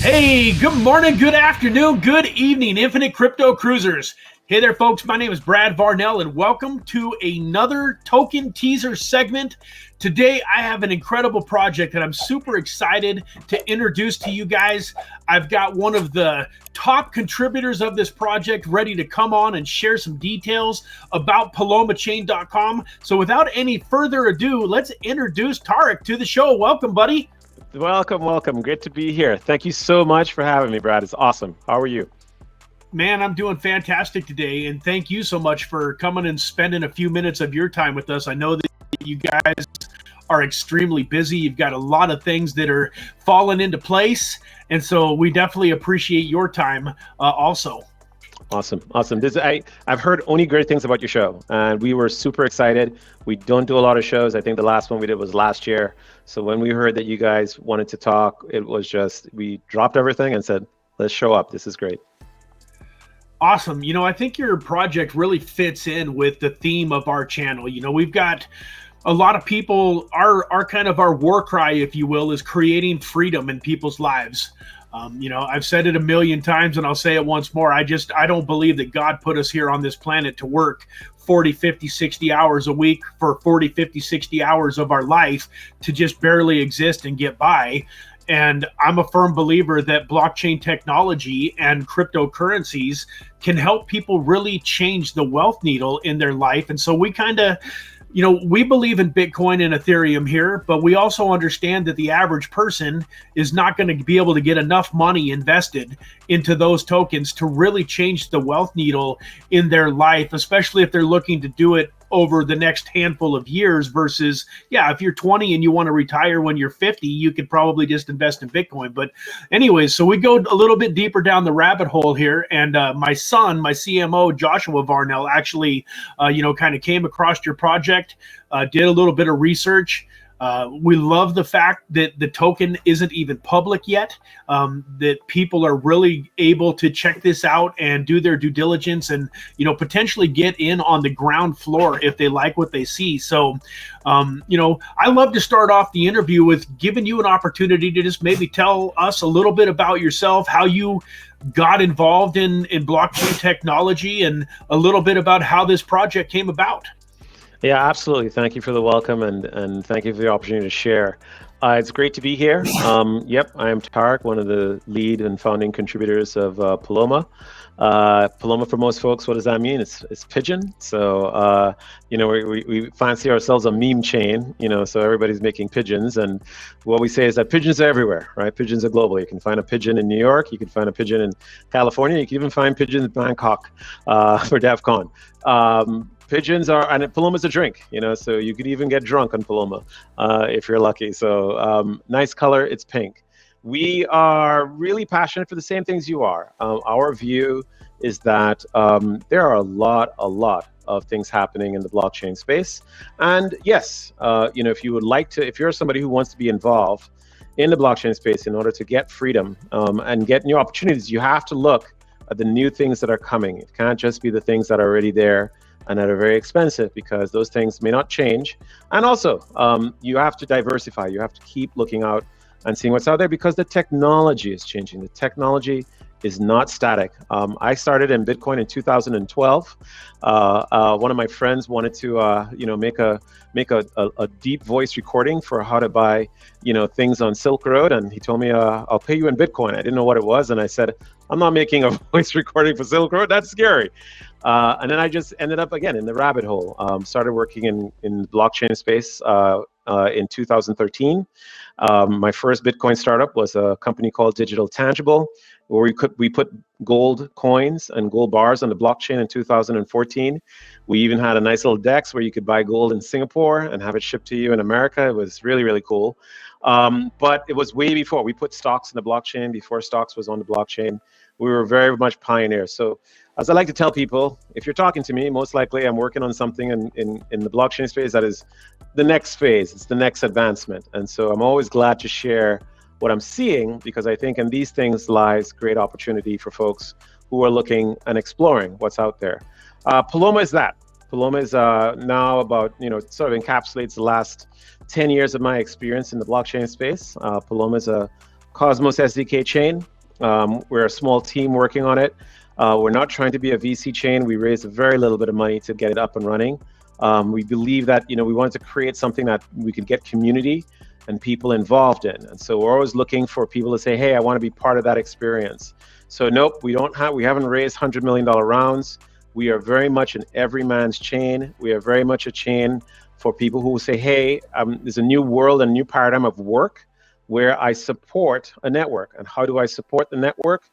Hey, good morning, good afternoon, good evening, Infinite Crypto Cruisers. Hey there, folks. My name is Brad Varnell, and welcome to another token teaser segment. Today, I have an incredible project that I'm super excited to introduce to you guys. I've got one of the top contributors of this project ready to come on and share some details about PalomaChain.com. So without any further ado, let's introduce Tarek to the show. Welcome, buddy. Welcome. Great to be here. Thank you so much for having me, Brad. It's awesome. How are you? Man, I'm doing fantastic today, and thank you so much for coming and spending a few minutes of your time with us. I know that you guys are extremely busy. You've got a lot of things that are falling into place, and so we definitely appreciate your time also. Awesome. I've heard only great things about your show, and we were super excited. We don't do a lot of shows. I think the last one we did was last year. So when we heard that you guys wanted to talk, it was just, we dropped everything and said, let's show up. This is great. Awesome. I think your project really fits in with the theme of our channel. We've got a lot of people, our kind of our war cry, if you will, is creating freedom in people's lives. I've said it a million times and I'll say it once more. I don't believe that God put us here on this planet to work 40, 50, 60 hours a week for 40, 50, 60 hours of our life to just barely exist and get by. And I'm a firm believer that blockchain technology and cryptocurrencies can help people really change the wealth needle in their life. And so we kind of, we believe in Bitcoin and Ethereum here, but we also understand that the average person is not going to be able to get enough money invested into those tokens to really change the wealth needle in their life, especially if they're looking to do it over the next handful of years versus, if you're 20 and you want to retire when you're 50, you could probably just invest in Bitcoin. But anyways, so we go a little bit deeper down the rabbit hole here. And my son, my CMO, Joshua Varnell, actually, kind of came across your project, did a little bit of research. We love the fact that the token isn't even public yet, that people are really able to check this out and do their due diligence and, potentially get in on the ground floor if they like what they see. So, I love to start off the interview with giving you an opportunity to just maybe tell us a little bit about yourself, how you got involved in blockchain technology, and a little bit about how this project came about. Yeah, absolutely. Thank you for the welcome and thank you for the opportunity to share. It's great to be here. Yep, I am Tarek, one of the lead and founding contributors of Paloma. Paloma, for most folks, what does that mean? It's pigeon. So, we fancy ourselves a meme chain, so everybody's making pigeons. And what we say is that pigeons are everywhere, right? Pigeons are global. You can find a pigeon in New York. You can find a pigeon in California. You can even find pigeons in Bangkok for DEF CON. Pigeons are, and Paloma's a drink, so you could even get drunk on Paloma if you're lucky. So nice color, it's pink. We are really passionate for the same things you are. Our view is that there are a lot of things happening in the blockchain space. And yes, if you would like to, if you're somebody who wants to be involved in the blockchain space in order to get freedom and get new opportunities, you have to look at the new things that are coming. It can't just be the things that are already there and that are very expensive, because those things may not change. And also, you have to diversify. You have to keep looking out and seeing what's out there, because the technology is changing. The technology is not static. I started in Bitcoin in 2012. One of my friends wanted to, make a deep voice recording for how to buy, things on Silk Road, and he told me, I'll pay you in Bitcoin. I didn't know what it was, and I said, I'm not making a voice recording for Silk Road. That's scary. And then I just ended up again in the rabbit hole. Started working in the blockchain space in 2013. My first Bitcoin startup was a company called Digital Tangible, where we put gold coins and gold bars on the blockchain in 2014. We even had a nice little DEX where you could buy gold in Singapore and have it shipped to you in America. It was really, really cool. But it was way before. We put stocks in the blockchain, before stocks was on the blockchain. We were very much pioneers. So as I like to tell people, if you're talking to me, most likely I'm working on something in the blockchain space that is the next phase. It's the next advancement. And so I'm always glad to share what I'm seeing, because I think in these things lies great opportunity for folks who are looking and exploring what's out there. Paloma is that. Paloma is now about, sort of encapsulates the last 10 years of my experience in the blockchain space. Paloma is a Cosmos SDK chain. We're a small team working on it. We're not trying to be a VC chain. We raised a very little bit of money to get it up and running. We believe that, we wanted to create something that we could get community and people involved in. And so we're always looking for people to say, hey, I want to be part of that experience. So nope, we haven't raised $100 million rounds. We are very much an every man's chain. We are very much a chain for people who say, hey, there's a new world and a new paradigm of work where I support a network. And how do I support the network?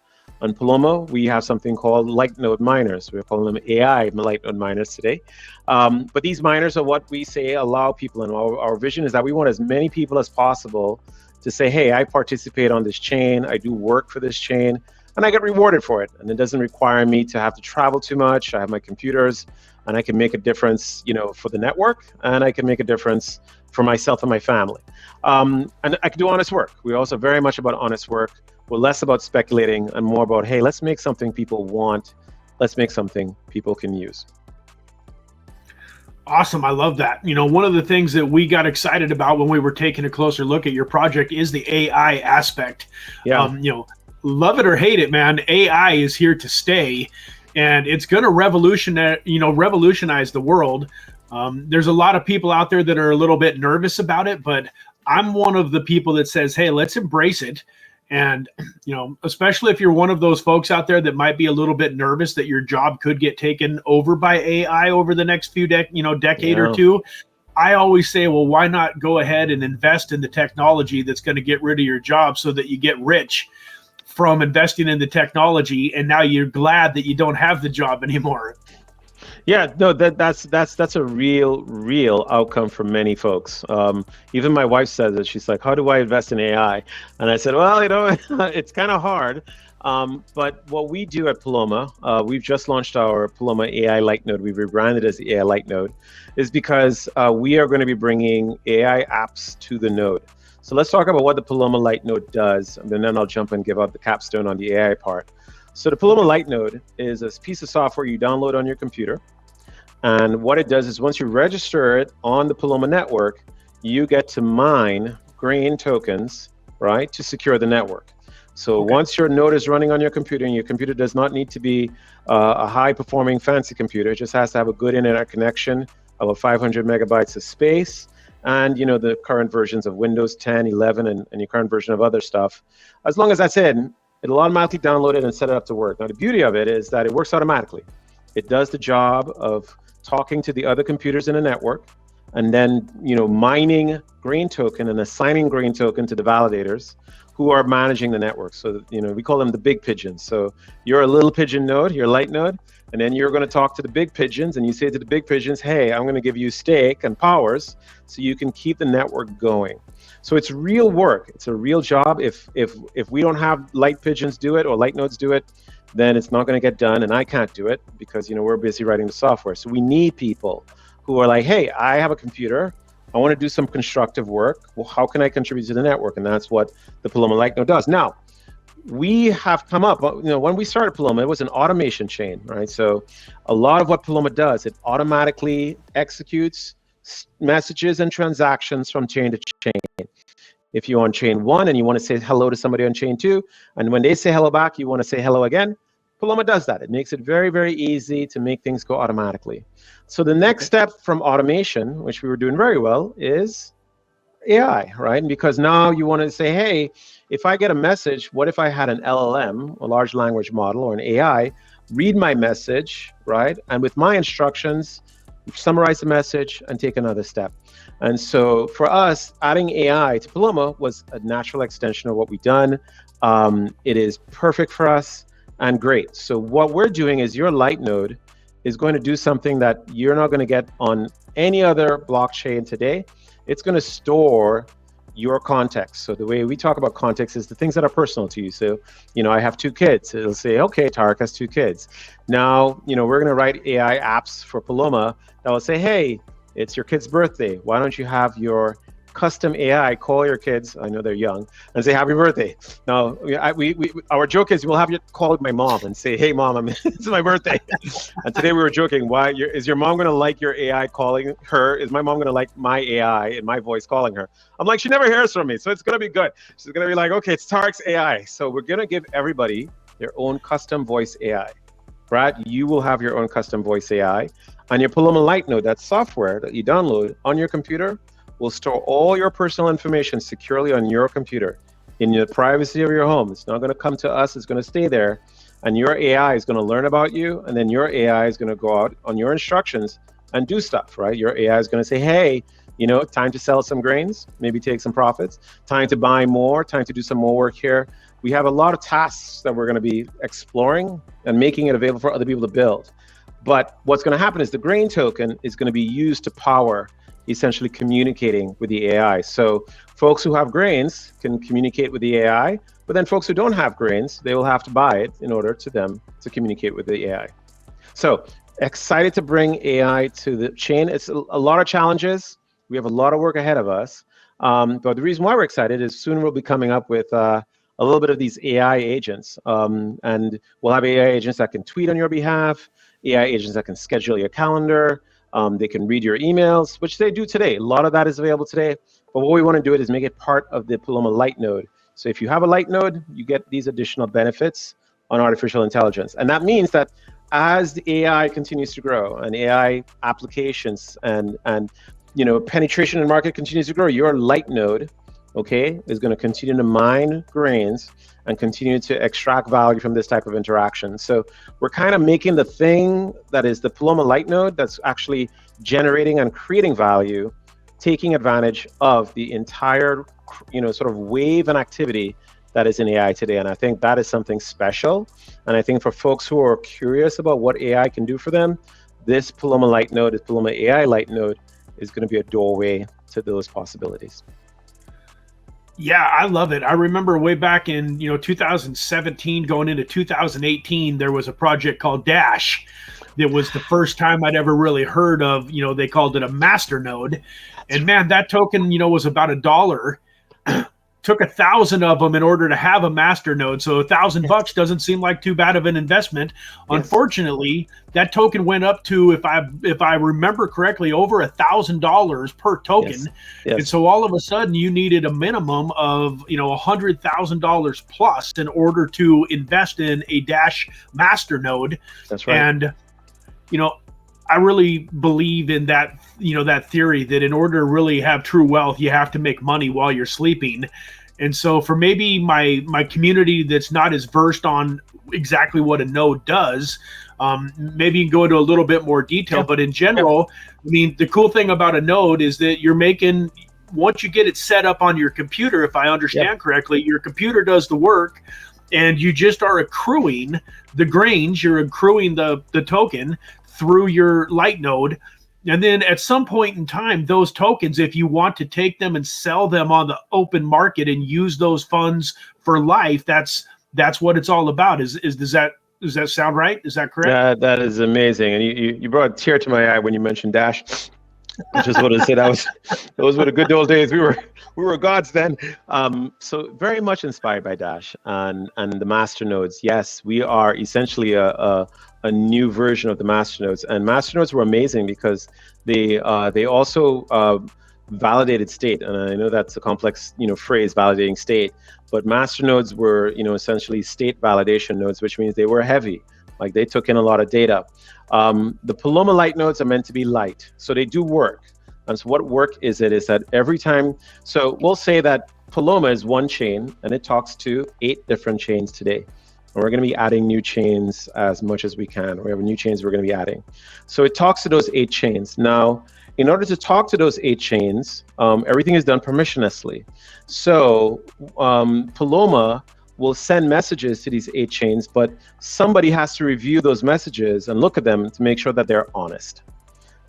On Paloma, we have something called light node miners. We're calling them AI light node miners today. But these miners are what we say allow people, and our vision is that we want as many people as possible to say, hey, I participate on this chain, I do work for this chain, and I get rewarded for it. And it doesn't require me to have to travel too much. I have my computers, and I can make a difference, for the network, and I can make a difference for myself and my family. And I can do honest work. We're also very much about honest work. We're less about speculating and more about, hey, let's make something people want. Let's make something people can use. Awesome. I love that. One of the things that we got excited about when we were taking a closer look at your project is the AI aspect. Yeah. Love it or hate it, man, AI is here to stay, and it's going to revolutionize the world. There's a lot of people out there that are a little bit nervous about it, but I'm one of the people that says, hey, let's embrace it. And, especially if you're one of those folks out there that might be a little bit nervous that your job could get taken over by AI over the next few decade or two, I always say, well, why not go ahead and invest in the technology that's going to get rid of your job so that you get rich from investing in the technology, and now you're glad that you don't have the job anymore. Yeah, no, that's a real outcome for many folks. Even my wife says it. She's like, how do I invest in AI? And I said, well, it's kind of hard. But what we do at Paloma, we've just launched our Paloma AI Light Node. We've rebranded as the AI Light Node, is because we are going to be bringing AI apps to the node. So let's talk about what the Paloma Light Node does, and then I'll jump and give out the capstone on the AI part. So the Paloma Light Node is a piece of software you download on your computer. And what it does is once you register it on the Paloma network, you get to mine green tokens, right, to secure the network. So once your node is running on your computer, and your computer does not need to be a high-performing fancy computer, it just has to have a good internet connection of 500 megabytes of space, and the current versions of Windows 10, 11, and your current version of other stuff. As long as that's in, it'll automatically download it and set it up to work. Now, the beauty of it is that it works automatically. It does the job of talking to the other computers in the network, and then, mining green token and assigning green token to the validators who are managing the network. So, we call them the big pigeons. So you're a little pigeon node, your light node, and then you're going to talk to the big pigeons, and you say to the big pigeons, hey, I'm going to give you stake and powers so you can keep the network going. So it's real work. It's a real job. If we don't have light pigeons do it or light nodes do it, then it's not going to get done, and I can't do it because we're busy writing the software. So we need people who are like, hey, I have a computer, I want to do some constructive work. Well, how can I contribute to the network? And that's what the Paloma Light Node does. Now, we have come up, when we started Paloma, it was an automation chain, right? So a lot of what Paloma does, it automatically executes messages and transactions from chain to chain. If you're on chain 1 and you want to say hello to somebody on chain 2, and when they say hello back, you want to say hello again, Paloma does that. It makes it very, very easy to make things go automatically. So the next step from automation, which we were doing very well, is AI, right? Because now you want to say, hey, if I get a message, what if I had an LLM, a large language model, or an AI, read my message, right? And with my instructions, summarize the message and take another step. And so for us, adding AI to Paloma was a natural extension of what we've done. It is perfect for us and great. So what we're doing is your light node is going to do something that you're not going to get on any other blockchain today. It's going to store your context. So the way we talk about context is the things that are personal to you. So, I have 2 kids. It'll say, okay, Tarek has 2 kids. Now, we're going to write AI apps for Paloma that will say, hey, it's your kid's birthday. Why don't you have your custom AI, call your kids, I know they're young, and say happy birthday. Now, our joke is we'll have you call my mom and say, hey mom, it's my birthday. And today we were joking, is your mom gonna like your AI calling her? Is my mom gonna like my AI in my voice calling her? I'm like, she never hears from me, so it's gonna be good. She's gonna be like, okay, it's Tarek's AI. So we're gonna give everybody their own custom voice AI. Brad, you will have your own custom voice AI. On your Paloma Light Node, that software that you download on your computer will store all your personal information securely on your computer in the privacy of your home. It's not going to come to us, it's going to stay there. And your AI is going to learn about you, and then your AI is going to go out on your instructions and do stuff, right? Your AI is going to say, hey, time to sell some grains, maybe take some profits, time to buy more, time to do some more work here. We have a lot of tasks that we're going to be exploring and making it available for other people to build. But what's going to happen is the grain token is going to be used to power essentially communicating with the AI. So folks who have grains can communicate with the AI, but then folks who don't have grains, they will have to buy it in order to them to communicate with the AI. So excited to bring AI to the chain. It's a lot of challenges. We have a lot of work ahead of us. But the reason why we're excited is soon we'll be coming up with a little bit of these AI agents. And we'll have AI agents that can tweet on your behalf, AI agents that can schedule your calendar. They can read your emails, which they do today. A lot of that is available today. But what we want to do is make it part of the Paloma Light Node. So if you have a Light Node, you get these additional benefits on artificial intelligence. And that means that as the AI continues to grow and AI applications and penetration in the market continues to grow, your Light Node, okay, is going to continue to mine grains and continue to extract value from this type of interaction. So we're kind of making the thing that is the Paloma Light Node that's actually generating and creating value, taking advantage of the entire, sort of wave and activity that is in AI today. And I think that is something special. And I think for folks who are curious about what AI can do for them, this Paloma Light Node, this Paloma AI Light Node, is going to be a doorway to those possibilities. Yeah, I love it. I remember way back in 2017 going into 2018, there was a project called Dash. It was the first time I'd ever really heard of, they called it a master node. And man, that token, was about $1. Took 1,000 of them in order to have a master node. So $1,000 doesn't seem like too bad of an investment. Yes. Unfortunately, that token went up to, if I remember correctly, over $1,000 per token. Yes. Yes. And so all of a sudden you needed a minimum of, $100,000 plus in order to invest in a Dash master node. That's right. And, I really believe in that, that theory that in order to really have true wealth, you have to make money while you're sleeping. And so for maybe my community that's not as versed on exactly what a node does, maybe you can go into a little bit more detail. Yeah. But in general, I mean, the cool thing about a node is that you're making, once you get it set up on your computer, if I understand correctly, your computer does the work. And you just are accruing the grains, you're accruing the token through your Light Node. And then at some point in time, those tokens, if you want to take them and sell them on the open market and use those funds for life, that's what it's all about. Does that sound right? Is that correct? That is amazing. And you brought a tear to my eye when you mentioned Dash. I just wanted to say those were the good old days. We were gods then. So very much inspired by Dash and the master nodes. Yes, we are essentially a new version of the master nodes, and master nodes were amazing because they also validated state. And I know that's a complex phrase, validating state, but master nodes were essentially state validation nodes, which means they were heavy. Like they took in a lot of data. The Paloma Light nodes are meant to be light, so they do work. And so what work is that every time, so we'll say that Paloma is one chain and it talks to 8 different chains today. And we're going to be adding new chains as much as we can. We have new chains we're going to be adding. So it talks to those 8 chains. Now, in order to talk to those 8 chains, everything is done permissionlessly. So Paloma will send messages to these 8 chains, but somebody has to review those messages and look at them to make sure that they're honest.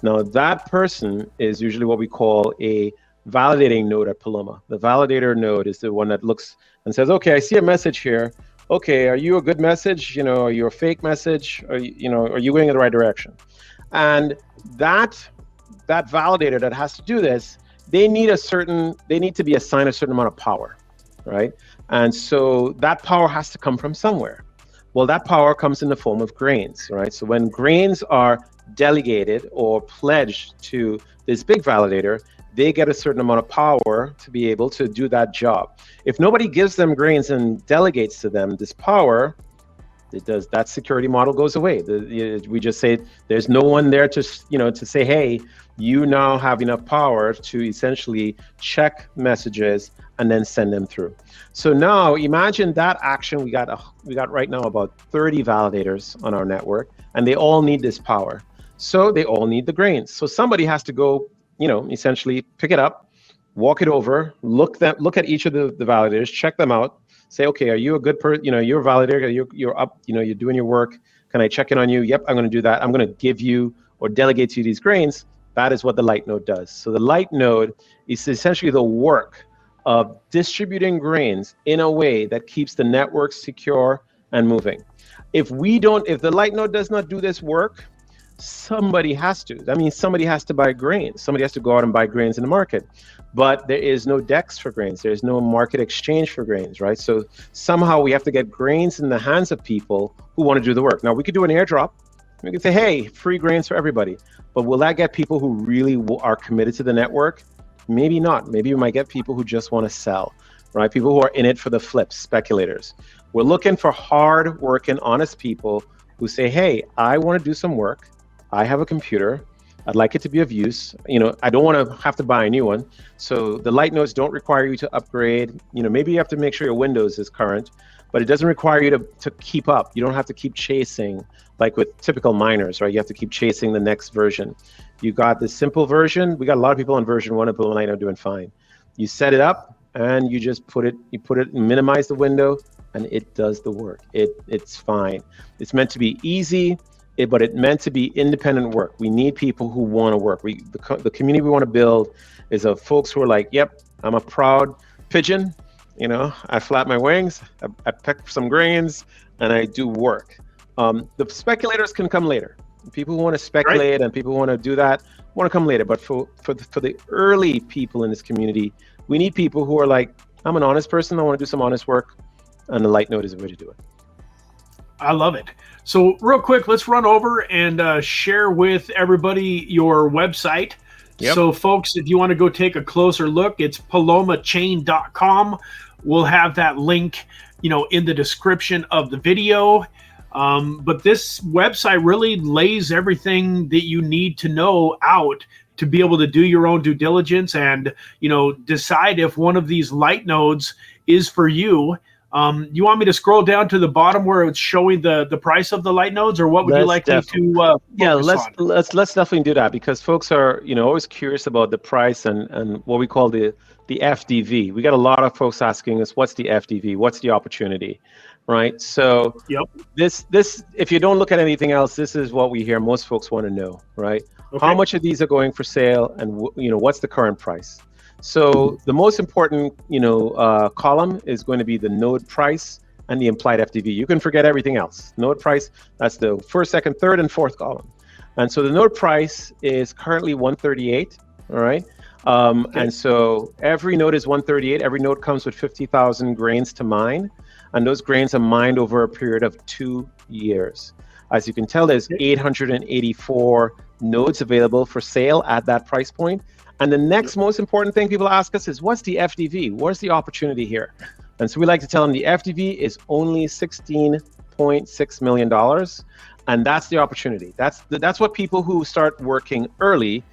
Now, that person is usually what we call a validating node at Paloma. The validator node is the one that looks and says, okay, I see a message here. Okay, are you a good message? Are you a fake message? Are you going in the right direction? And that validator that has to do this they need to be assigned a certain amount of power, right? And so that power has to come from somewhere. Well, that power comes in the form of grains, right? So when grains are delegated or pledged to this big validator, they get a certain amount of power to be able to do that job. If nobody gives them grains and delegates to them this power, that security model goes away. We just say there's no one there to say, hey, you now have enough power to essentially check messages and then send them through. So now imagine that action. We got right now about 30 validators on our network, and they all need this power. So they all need the grains. So somebody has to go, essentially pick it up, walk it over, look at each of the validators, check them out, say, okay, are you a good person? You're a validator, you're up, you're doing your work. Can I check in on you? Yep, I'm going to do that. I'm going to give you or delegate to you these grains. That is what the light node does. So the light node is essentially the work of distributing grains in a way that keeps the network secure and moving. If the light node does not do this work, somebody has to. That means somebody has to buy grains. Somebody has to go out and buy grains in the market. But there is no DEX for grains. There's no market exchange for grains, right? So somehow we have to get grains in the hands of people who want to do the work. Now, we could do an airdrop. We could say, hey, free grains for everybody. But will that get people who really are committed to the network? Maybe not. Maybe we might get people who just want to sell, right? People who are in it for the flips, speculators. We're looking for hard-working, honest people who say, hey, I want to do some work. I have a computer. I'd like it to be of use. I don't want to have to buy a new one. So the light nodes don't require you to upgrade. Maybe you have to make sure your Windows is current, but it doesn't require you to keep up. You don't have to keep chasing, like with typical miners, right? You have to keep chasing the next version. You got the simple version. We got a lot of people on version 1 of Paloma Light Node doing fine. You set it up and you just minimize the window, and it does the work. It's fine. It's meant to be easy. But it meant to be independent work. We need people who want to work. The community we want to build is of folks who are like, yep, I'm a proud pigeon. I flap my wings, I peck some grains, and I do work. The speculators can come later. People who want to speculate, right, and people who want to do that want to come later. But for the early people in this community, we need people who are like, I'm an honest person. I want to do some honest work, and the light node is a way to do it. I love it. So real quick, let's run over and share with everybody your website. Yep. So folks, if you want to go take a closer look, it's palomachain.com. We'll have that link, in the description of the video. But this website really lays everything that you need to know out to be able to do your own due diligence and, decide if one of these light nodes is for you. You want me to scroll down to the bottom where it's showing the price of the light nodes, or what would you like me to let's definitely do that, because folks are always curious about the price and what we call the FDV. We got a lot of folks asking us, what's the FDV? What's the opportunity? Right? So this if you don't look at anything else, this is what we hear most folks want to know, right? Okay. How much of these are going for sale, and what's the current price? So the most important, column is going to be the node price and the implied FDV. You can forget everything else. Node price, that's the first, second, third, and fourth column. And so the node price is currently 138, all right? And so every node is 138. Every node comes with 50,000 grains to mine, and those grains are mined over a period of 2 years. As you can tell, there's 884 nodes available for sale at that price point. And the next most important thing people ask us is, what's the FDV? What's the opportunity here? And so we like to tell them the FDV is only $16.6 million. And that's the opportunity. That's what people who start working early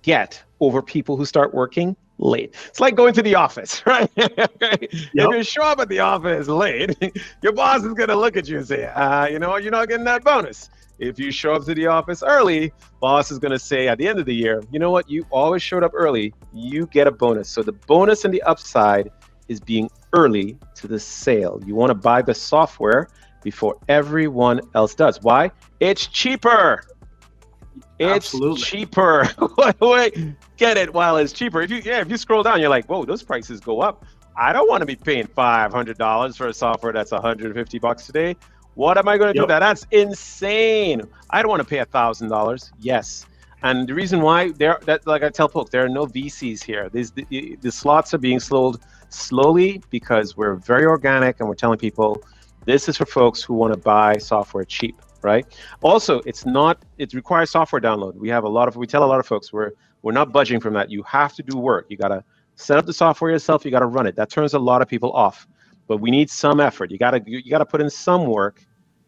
get over people who start working late. It's like going to the office, right? If you show up at the office late, your boss is going to look at you and say, you're not getting that bonus. If you show up to the office early, boss is going to say at the end of the year, you know what, you always showed up early, you get a bonus. So the bonus and the upside is being early to the sale. You want to buy the software before everyone else does. Why? It's cheaper. It's cheaper. Wait, get it while it's cheaper. If you scroll down, you're like, whoa, those prices go up. I don't want to be paying $500 for a software that's $150 today. What am I going to do that? That's insane. I don't want to pay $1,000. Yes. And the reason why like I tell folks, there are no VCs here. The slots are being sold slowly because we're very organic, and we're telling people this is for folks who want to buy software cheap, right? Also, it requires software download. We tell a lot of folks we're not budging from that. You have to do work. You got to set up the software yourself. You got to run it. That turns a lot of people off. But we need some effort. You got to put in some work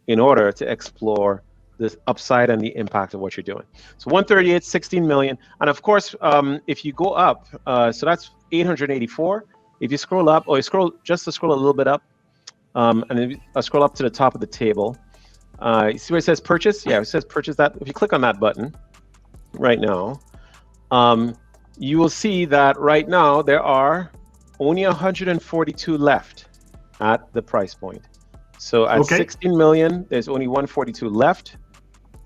in order to explore the upside and the impact of what you're doing. So 138, 16 million. And of course, if you go up, so that's 884. If you scroll up, or you scroll a little bit up, and then I scroll up to the top of the table, you see where it says purchase? Yeah, it says purchase that. If you click on that button right now, you will see that right now there are only 142 left at the price point. So at 16 million, there's only 142 left.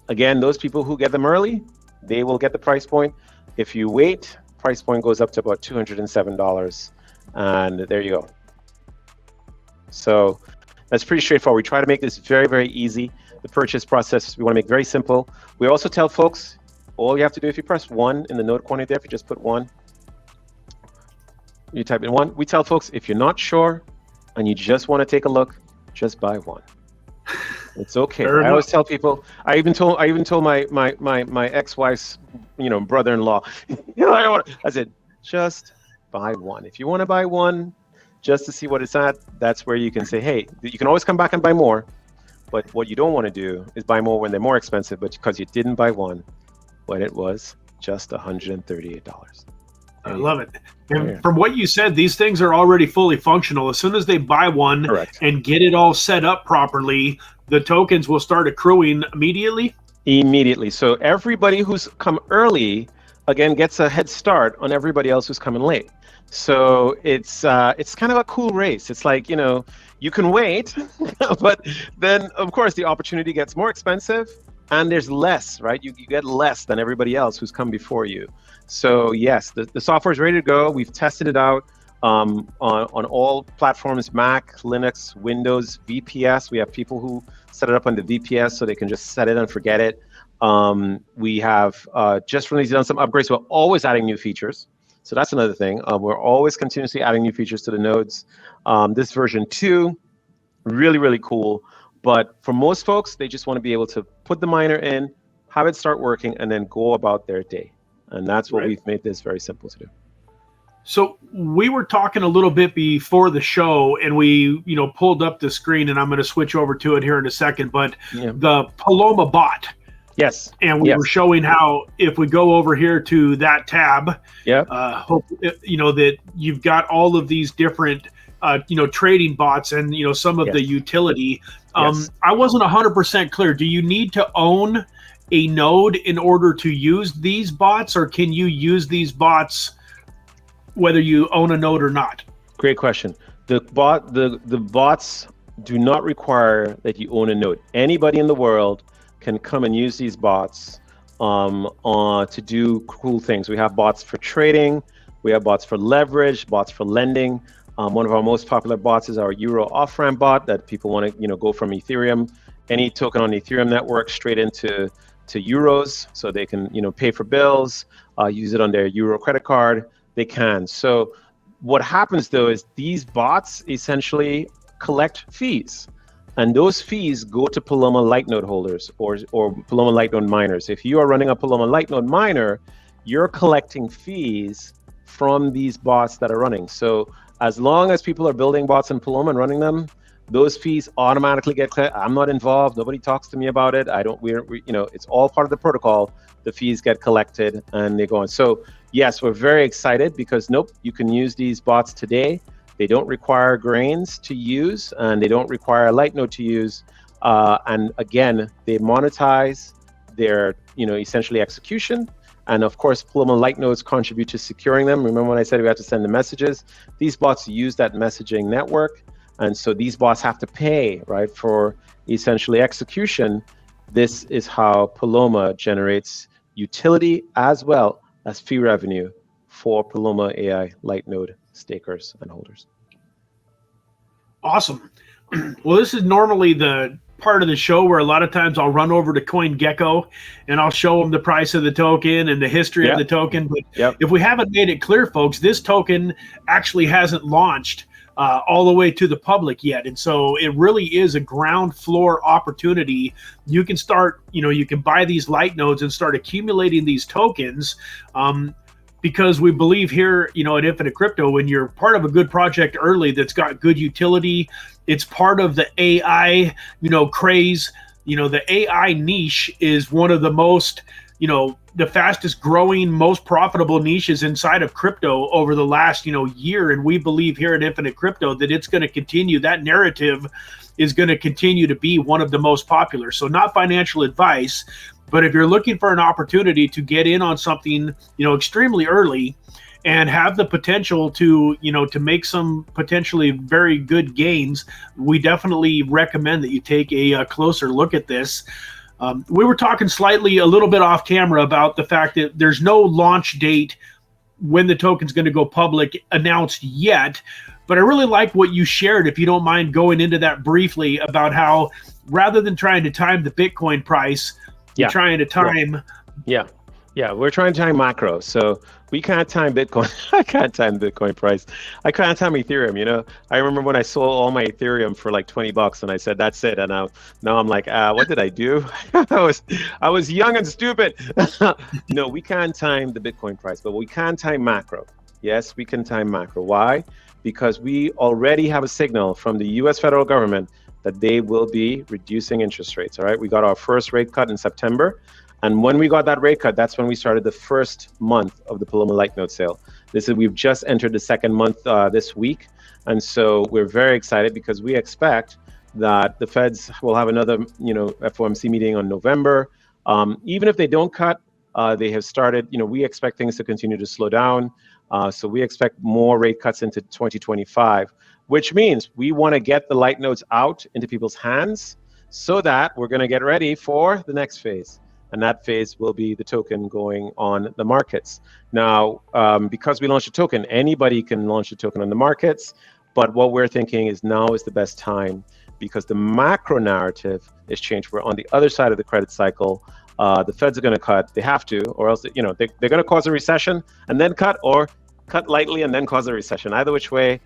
Again, those people who get them early, they will get the price point. If you wait, price point goes up to about $207. And there you go. So that's pretty straightforward. We try to make this very, very easy. The purchase process, we want to make very simple. We also tell folks, all you have to do, if you press 1 in the node quantity there, if you just put 1, you type in 1. We tell folks, if you're not sure and you just want to take a look, just buy 1. It's okay. I always tell people. I even told my ex-wife's brother-in-law. I said, just buy 1. If you want to buy 1, just to see what it's at, that's where you can say, hey, you can always come back and buy more. But what you don't want to do is buy more when they're more expensive, but because you didn't buy 1 when it was just $138. I love it. And from what you said, these things are already fully functional. As soon as they buy one and get it all set up properly, the tokens will start accruing immediately? Immediately. So everybody who's come early, again, gets a head start on everybody else who's coming late. So it's kind of a cool race. It's like, you can wait, but then, of course, the opportunity gets more expensive, and there's less, right? You get less than everybody else who's come before you. So yes, the software is ready to go. We've tested it out on all platforms: Mac, Linux, Windows, VPS. We have people who set it up on the VPS so they can just set it and forget it. We have just recently done some upgrades. We're always adding new features. So that's another thing. We're always continuously adding new features to the nodes. This version 2, really, really cool. But for most folks, they just want to be able to put the miner in, have it start working, and then go about their day. And that's what we've made this very simple to do. So we were talking a little bit before the show, and we pulled up the screen, and I'm going to switch over to it here in a second. But the Paloma bot. Yes. And we were showing how if we go over here to that tab, that you've got all of these different trading bots and some of the utility. I wasn't 100% clear. Do you need to own a node in order to use these bots, or can you use these bots whether you own a node or not? Great question. The bots do not require that you own a node. Anybody in the world can come and use these bots to do cool things. We have bots for trading, we have bots for leverage, bots for lending. One of our most popular bots is our Euro off-ramp bot that people want to go from Ethereum, any token on the Ethereum network, straight into euros, so they can pay for bills, use it on their Euro credit card. They can. So what happens though is these bots essentially collect fees. And those fees go to Paloma Lightnode holders or Paloma Lightnode miners. If you are running a Paloma Lightnode miner, you're collecting fees from these bots that are running. So as long as people are building bots in Paloma and running them, those fees automatically get collected. I'm not involved. Nobody talks to me about it. It's all part of the protocol. The fees get collected and they go on. So yes, we're very excited because you can use these bots today. They don't require grains to use, and they don't require a Lightnode to use. And again, they monetize their, essentially execution. And of course, Paloma Lightnodes contribute to securing them. Remember when I said we had to send the messages? These bots use that messaging network. And so these bots have to pay, right, for essentially execution. This is how Paloma generates utility as well as fee revenue for Paloma AI Lightnode stakers and holders. Awesome. Well, this is normally the part of the show where a lot of times I'll run over to CoinGecko and I'll show them the price of the token and the history of the token. But if we haven't made it clear, folks, this token actually hasn't launched all the way to the public yet. And so it really is a ground floor opportunity. You can start, you can buy these light nodes and start accumulating these tokens. Because we believe here, at Infinite Crypto, when you're part of a good project early that's got good utility, it's part of the AI, craze. The AI niche is one of the most, the fastest growing, most profitable niches inside of crypto over the last, year. And we believe here at Infinite Crypto that it's going to continue. That narrative is going to continue to be one of the most popular. So not financial advice, but if you're looking for an opportunity to get in on something, extremely early and have the potential to, to make some potentially very good gains, we definitely recommend that you take a closer look at this. We were talking slightly a little bit off camera about the fact that there's no launch date when the token's going to go public announced yet. But I really like what you shared, if you don't mind going into that briefly, about how rather than trying to time the Bitcoin price, you're trying to time. We're trying to time macro. So we can't time Bitcoin. I can't time the Bitcoin price. I can't time Ethereum. I remember when I sold all my Ethereum for like $20 and I said, that's it. And now I'm like, what did I do? I was young and stupid. No, we can't time the Bitcoin price, but we can time macro. Yes, we can time macro. Why? Because we already have a signal from the US federal government that they will be reducing interest rates. All right, we got our first rate cut in September. And when we got that rate cut, that's when we started the first month of the Paloma Light Node sale. We've just entered the second month this week. And so we're very excited because we expect that the feds will have another, FOMC meeting on November. Even if they don't cut, they have started, we expect things to continue to slow down. So we expect more rate cuts into 2025, which means we want to get the light nodes out into people's hands so that we're going to get ready for the next phase. And that phase will be the token going on the markets. Now, because we launched a token, anybody can launch a token on the markets. But what we're thinking is now is the best time because the macro narrative is changed. We're on the other side of the credit cycle. The feds are going to cut. They have to, or else, they're going to cause a recession and then cut, or cut lightly and then cause a recession. Either which way,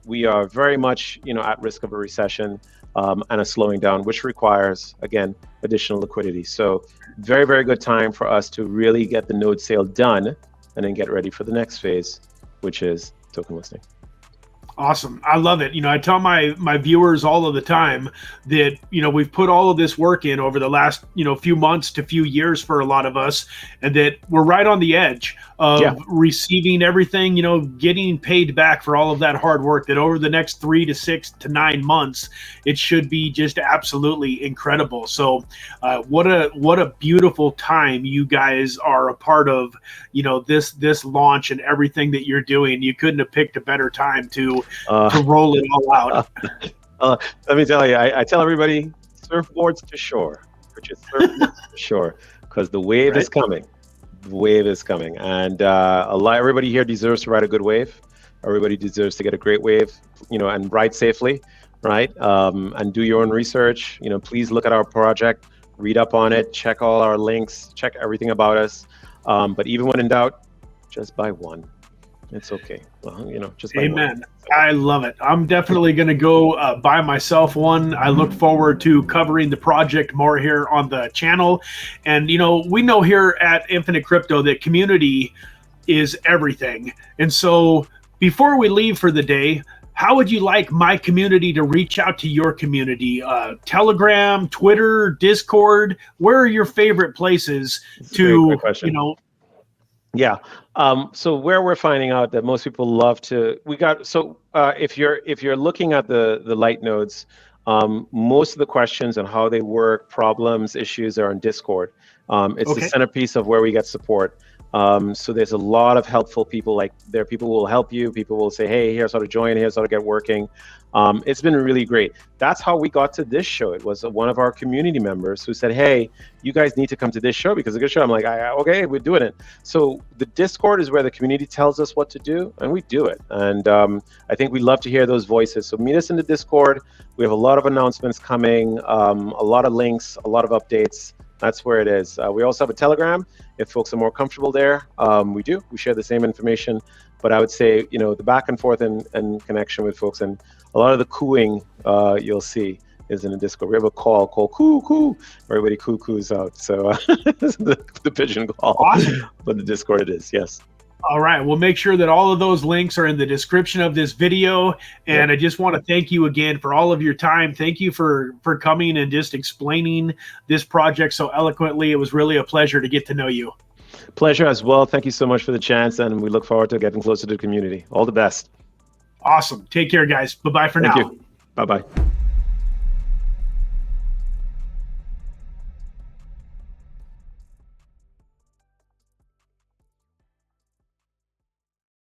we are very much, at risk of a recession and a slowing down, which requires, again, additional liquidity. So very, very good time for us to really get the node sale done and then get ready for the next phase, which is token listing. Awesome. I love it. I tell my viewers all of the time that, we've put all of this work in over the last, few months to few years for a lot of us, and that we're right on the edge of receiving everything, getting paid back for all of that hard work, that over the next 3 to 6 to 9 months, it should be just absolutely incredible. So what a beautiful time you guys are a part of, this launch and everything that you're doing. You couldn't have picked a better time to roll it all out. Let me tell you, I tell everybody, surfboards to shore, which is surfboards to shore, because the wave is coming. The wave is coming, and everybody here deserves to ride a good wave. Everybody deserves to get a great wave, and ride safely, right? And do your own research. Please look at our project, read up on it, check all our links, check everything about us. But even when in doubt, just buy one. It's okay. Well, just buy Amen. one. I love it. I'm definitely going to go buy myself one. I look forward to covering the project more here on the channel. And, we know here at Infinite Crypto that community is everything. And so before we leave for the day, how would you like my community to reach out to your community? Telegram, Twitter, Discord? Where are your favorite places to, Yeah. So where we're finding out that most people love to, if you're looking at the light nodes, most of the questions on how they work, problems, issues are in Discord. It's the centerpiece of where we get support. So there's a lot of helpful people. Like, there are people who will help you. People will say, hey, here's how to join, here's how to get working. It's been really great. That's how we got to this show. It was one of our community members who said, hey, you guys need to come to this show because it's a good show. I'm like, okay, we're doing it. So the Discord is where the community tells us what to do, and we do it. And I think we love to hear those voices. So meet us in the Discord. We have a lot of announcements coming, a lot of links, a lot of updates. That's where it is. We also have a Telegram. If folks are more comfortable there, we do. We share the same information. But I would say, you know, the back and forth and connection with folks, and a lot of the cooing you'll see is in the Discord. We have a call called coo coo. Everybody coo coos out. So the pigeon call. Awesome. But the Discord it is, yes. All right. We'll make sure that all of those links are in the description of this video. And I just want to thank you again for all of your time. Thank you for coming and just explaining this project so eloquently. It was really a pleasure to get to know you. Pleasure as well. Thank you so much for the chance. And we look forward to getting closer to the community. All the best. Awesome. Take care, guys. Bye-bye for now. Thank you. Bye-bye.